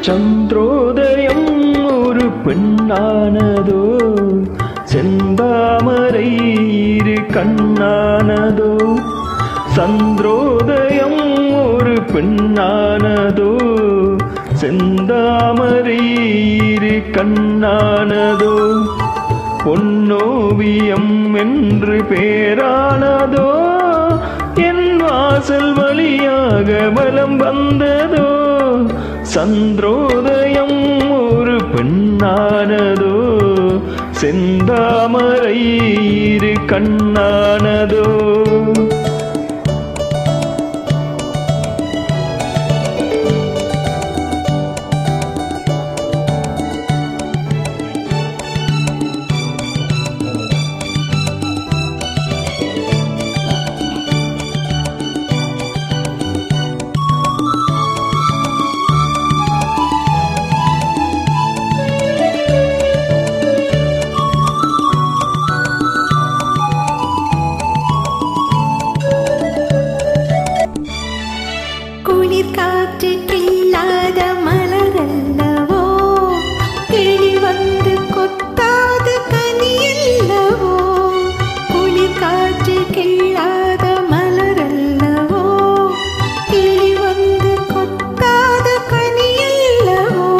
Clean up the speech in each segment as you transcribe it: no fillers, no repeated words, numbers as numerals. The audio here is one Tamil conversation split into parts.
சந்திரோதயம் ஒரு பெண்ணானதோ, செந்தாமரை இரு கண்ணானதோ. சந்திரோதயம் ஒரு பெண்ணானதோ, செந்தாமரை இரு கண்ணானதோ. பொன்னோவியம் என்று பேரானதோ, என் வாசல் வழியாக வலம் வந்ததோ. சந்திரோதயம் ஒரு பெண்ணானதோ, செந்தாமரை இரு கண்ணானதோ. காற்று கில்லாத மலரல்லவோ, கிளி வந்து கொத்தாத கனியல்லவோ. குளிர் காற்று கில்லாத மலரல்லவோ, கிளி வந்து கொத்தாத கனியல்லவோ.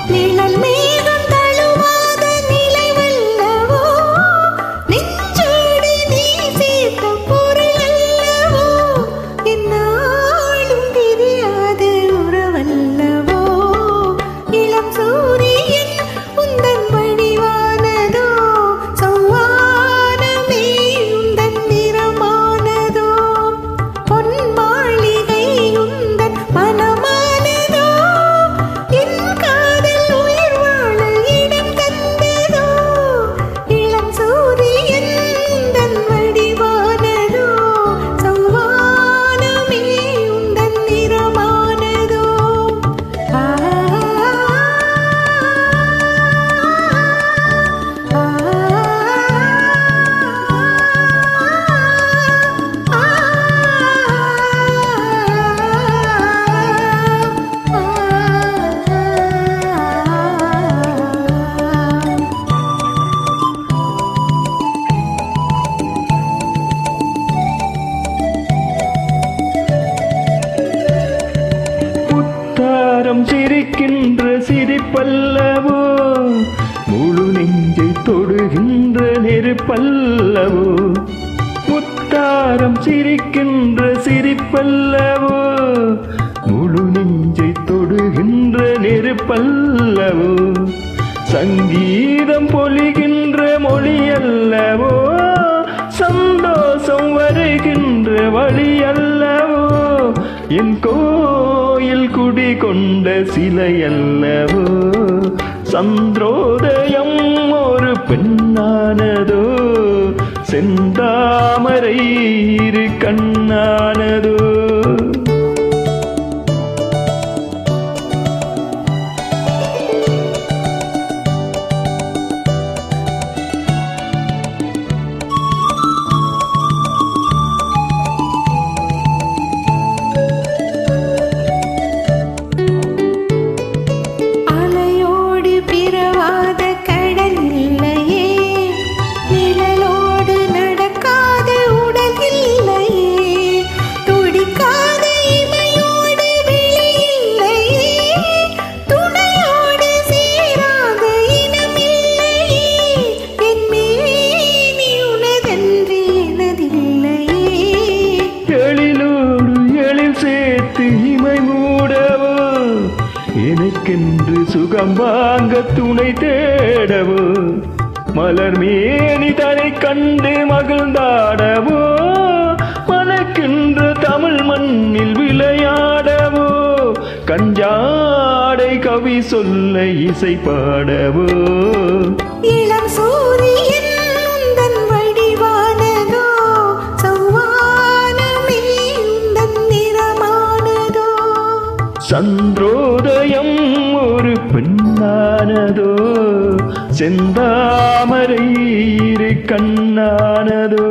நிழல் மேகம் தழுவாத நிலைவல்லவோ, நெஞ்சோடு நீ சேர்த்த பொருள் அல்லவோ. என்ன சிரிக்கின்ற சிரிப்பல்லவோ, முழு நெஞ்சை தொடுகின்ற நெருப்பல்லவோ. முத்தாரம் சிரிக்கின்ற சிரிப்பல்லவோ, முழு நெஞ்சை தொடுகின்ற நெருப்பல்லவோ. சங்கீதம் பொழிகின்ற மொழியல்லவோ, சந்தோஷம் வருகின்ற வழி அல்லவோ. என் கோயில் குடி கொண்ட சிலையல்லவோ. சந்திரோதயம் ஒரு பெண்ணானதோ, செந்தாமரை இரு கண்ணானதோ. எனக்கென்று சுகம் வாங்க துணை தேடவோ, மலர் மேனி தனை கண்டு மகிழ்ந்தாடவோ. மனக்கின்ற தமிழ் மண்ணில் விளையாடவோ, கஞ்சாடை கவி சொல்ல இசை பாடவோ. இளம் சூரியன் உந்தன் வடிவானதோ, சௌவானமே உந்தன் நிறமானதோ. சந்திரோதயம் ஒரு பெண்ணானதோ, செந்தாமரை இரு கண்ணானதோ.